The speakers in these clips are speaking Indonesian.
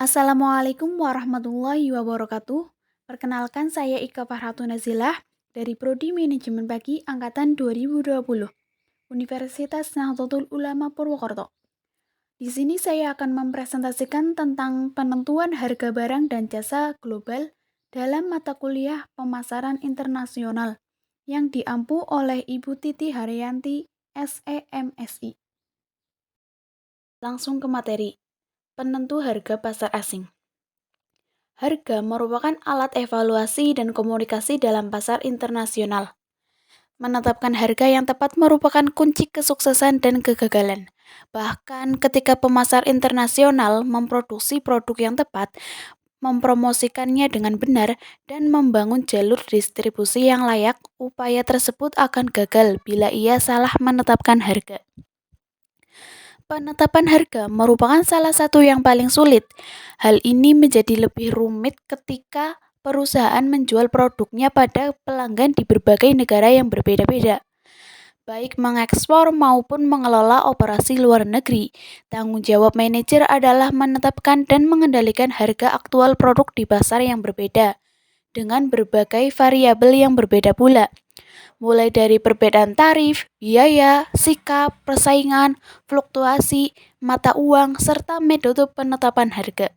Assalamualaikum warahmatullahi wabarakatuh. Perkenalkan saya Ika Farhatun Nazilah dari Prodi Manajemen Pagi Angkatan 2020, Universitas Nahdlatul Ulama Purwokerto. Di sini saya akan mempresentasikan tentang penentuan harga barang dan jasa global dalam mata kuliah pemasaran internasional yang diampu oleh Ibu Titi Haryanti, SEMSI. Langsung ke materi. Penentu harga pasar asing. Harga merupakan alat evaluasi dan komunikasi dalam pasar internasional. Menetapkan harga yang tepat merupakan kunci kesuksesan dan kegagalan. Bahkan ketika pemasar internasional memproduksi produk yang tepat, mempromosikannya dengan benar, dan membangun jalur distribusi yang layak, upaya tersebut akan gagal bila ia salah menetapkan harga. Penetapan harga merupakan salah satu yang paling sulit. Hal ini menjadi lebih rumit ketika perusahaan menjual produknya pada pelanggan di berbagai negara yang berbeda-beda, baik mengekspor maupun mengelola operasi luar negeri. Tanggung jawab manajer adalah menetapkan dan mengendalikan harga aktual produk di pasar yang berbeda, dengan berbagai variabel yang berbeda pula, mulai dari perbedaan tarif, biaya, sikap, persaingan, fluktuasi, mata uang, serta metode penetapan harga.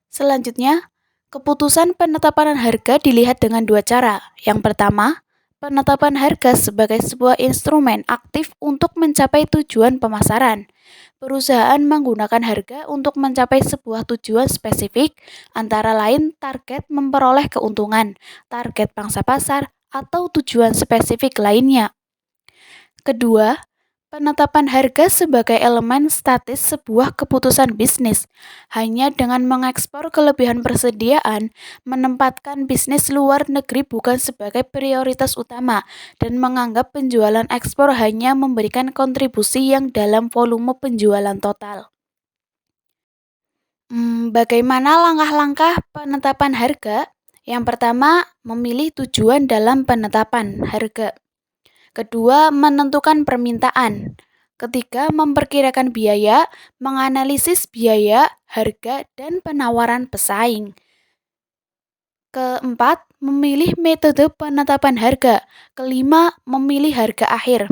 Selanjutnya, keputusan penetapan harga dilihat dengan dua cara. Yang pertama, penetapan harga sebagai sebuah instrumen aktif untuk mencapai tujuan pemasaran. Perusahaan menggunakan harga untuk mencapai sebuah tujuan spesifik, antara lain target memperoleh keuntungan, target pangsa pasar, atau tujuan spesifik lainnya. Kedua, penetapan harga sebagai elemen statis sebuah keputusan bisnis. Hanya dengan mengekspor kelebihan persediaan, menempatkan bisnis luar negeri bukan sebagai prioritas utama, dan menganggap penjualan ekspor hanya memberikan kontribusi yang dalam volume penjualan total. Bagaimana langkah-langkah penetapan harga? Yang pertama, memilih tujuan dalam penetapan harga. Kedua, menentukan permintaan. Ketiga, memperkirakan biaya, menganalisis biaya, harga, dan penawaran pesaing. Keempat, memilih metode penetapan harga. Kelima, memilih harga akhir.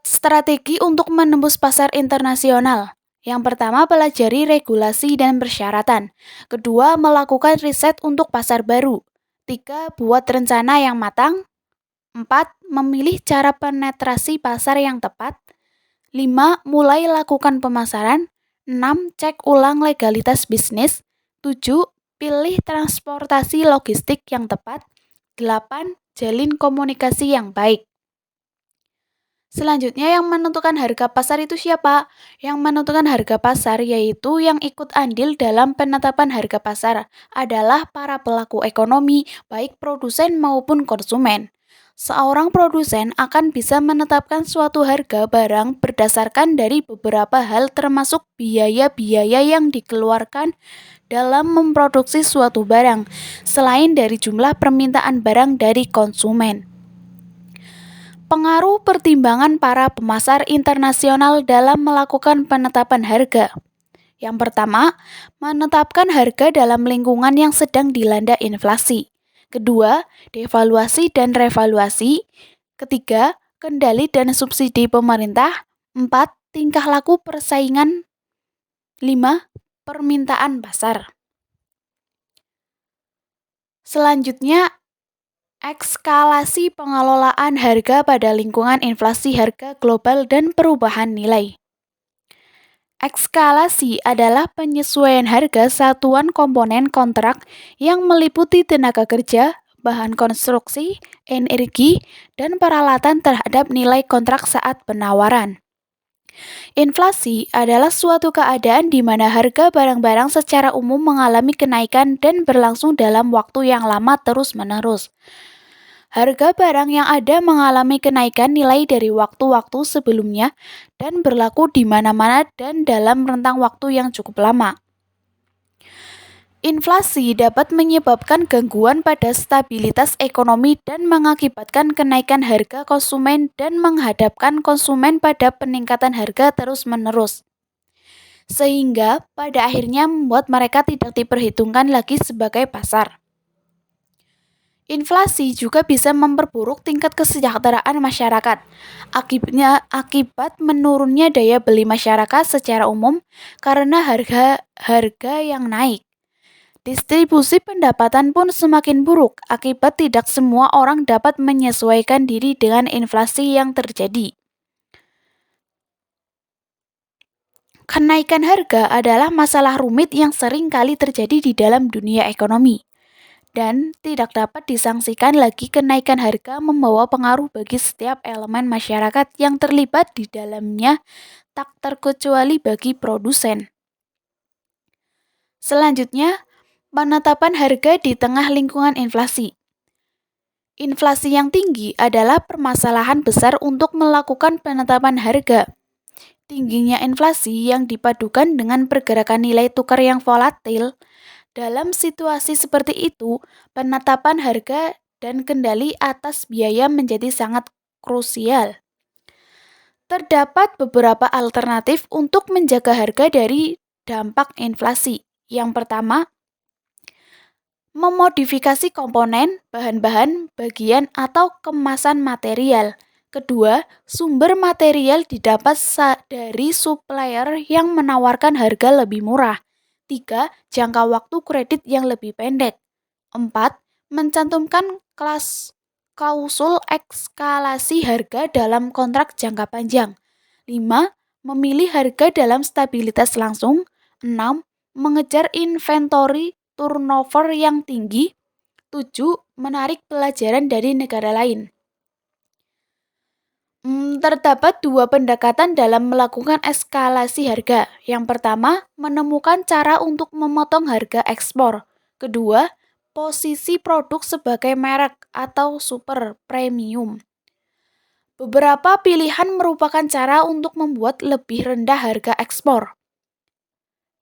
Strategi untuk menembus pasar internasional. Yang pertama, pelajari regulasi dan persyaratan. Kedua, melakukan riset untuk pasar baru. Tiga, buat rencana yang matang. 4. Memilih cara penetrasi pasar yang tepat. 5. Mulai lakukan pemasaran. 6. Cek ulang legalitas bisnis. 7. Pilih transportasi logistik yang tepat. 8. Jalin komunikasi yang baik. Selanjutnya, yang menentukan harga pasar itu siapa? Yang menentukan harga pasar, yaitu yang ikut andil dalam penetapan harga pasar, adalah para pelaku ekonomi, baik produsen maupun konsumen. Seorang produsen akan bisa menetapkan suatu harga barang berdasarkan dari beberapa hal, termasuk biaya-biaya yang dikeluarkan dalam memproduksi suatu barang, selain dari jumlah permintaan barang dari konsumen. Pengaruh pertimbangan para pemasar internasional dalam melakukan penetapan harga. Yang pertama, menetapkan harga dalam lingkungan yang sedang dilanda inflasi. Kedua, devaluasi dan revaluasi. Ketiga, kendali dan subsidi pemerintah. 4. Tingkah laku persaingan. 5. Permintaan pasar. Selanjutnya, ekskalasi pengelolaan harga pada lingkungan inflasi harga global dan perubahan nilai. Ekskalasi adalah penyesuaian harga satuan komponen kontrak yang meliputi tenaga kerja, bahan konstruksi, energi, dan peralatan terhadap nilai kontrak saat penawaran. Inflasi adalah suatu keadaan di mana harga barang-barang secara umum mengalami kenaikan dan berlangsung dalam waktu yang lama terus-menerus. Harga barang yang ada mengalami kenaikan nilai dari waktu-waktu sebelumnya dan berlaku di mana-mana dan dalam rentang waktu yang cukup lama. Inflasi dapat menyebabkan gangguan pada stabilitas ekonomi dan mengakibatkan kenaikan harga konsumen dan menghadapkan konsumen pada peningkatan harga terus-menerus. sehingga pada akhirnya membuat mereka tidak diperhitungkan lagi sebagai pasar. Inflasi juga bisa memperburuk tingkat kesejahteraan masyarakat. Akibat menurunnya daya beli masyarakat secara umum karena harga yang naik. Distribusi pendapatan pun semakin buruk akibat tidak semua orang dapat menyesuaikan diri dengan inflasi yang terjadi. Kenaikan harga adalah masalah rumit yang sering kali terjadi di dalam dunia ekonomi. Dan tidak dapat disangsikan lagi kenaikan harga membawa pengaruh bagi setiap elemen masyarakat yang terlibat di dalamnya, tak terkecuali bagi produsen. Selanjutnya, penetapan harga di tengah lingkungan inflasi. Inflasi yang tinggi adalah permasalahan besar untuk melakukan penetapan harga. Tingginya inflasi yang dipadukan dengan pergerakan nilai tukar yang volatil. Dalam situasi seperti itu, penetapan harga dan kendali atas biaya menjadi sangat krusial. Terdapat beberapa alternatif untuk menjaga harga dari dampak inflasi. Yang pertama, memodifikasi komponen, bahan-bahan, bagian, atau kemasan material. Kedua, sumber material didapat dari supplier yang menawarkan harga lebih murah. 3. Jangka waktu kredit yang lebih pendek. 4. Mencantumkan klausul eskalasi harga dalam kontrak jangka panjang. 5. Memilih harga dalam stabilitas langsung. 6. Mengejar inventory turnover yang tinggi. 7. Menarik pelajaran dari negara lain. Terdapat dua pendekatan dalam melakukan eskalasi harga. Yang pertama, menemukan cara untuk memotong harga ekspor. Kedua, posisi produk sebagai merek atau super premium. Beberapa pilihan merupakan cara untuk membuat lebih rendah harga ekspor.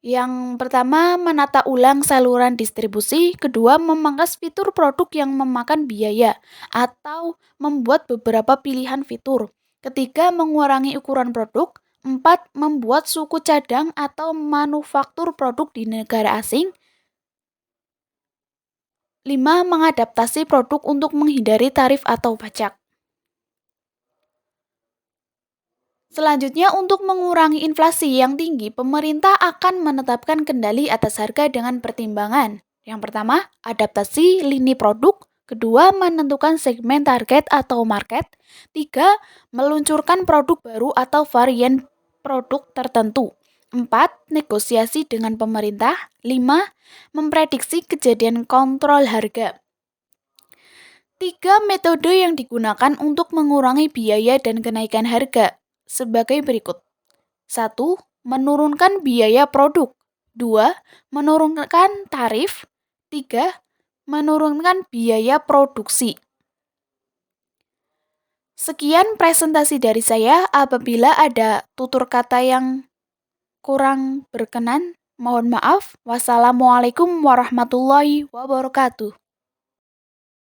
Yang pertama, menata ulang saluran distribusi. Kedua, memangkas fitur produk yang memakan biaya atau membuat beberapa pilihan fitur. Ketiga, mengurangi ukuran produk. 4. Membuat suku cadang atau manufaktur produk di negara asing. 5. Mengadaptasi produk untuk menghindari tarif atau pajak. Selanjutnya, untuk mengurangi inflasi yang tinggi, pemerintah akan menetapkan kendali atas harga dengan pertimbangan. Yang pertama, adaptasi lini produk. Kedua, menentukan segmen target atau market. 3. Meluncurkan produk baru atau varian produk tertentu. 4. Negosiasi dengan pemerintah. 5. Memprediksi kejadian kontrol harga. 3 metode yang digunakan untuk mengurangi biaya dan kenaikan harga sebagai berikut. 1. Menurunkan biaya produk. 2. Menurunkan tarif. 3. Menurunkan biaya produksi. Sekian presentasi dari saya. Apabila ada tutur kata yang kurang berkenan, mohon maaf. Wassalamualaikum warahmatullahi wabarakatuh.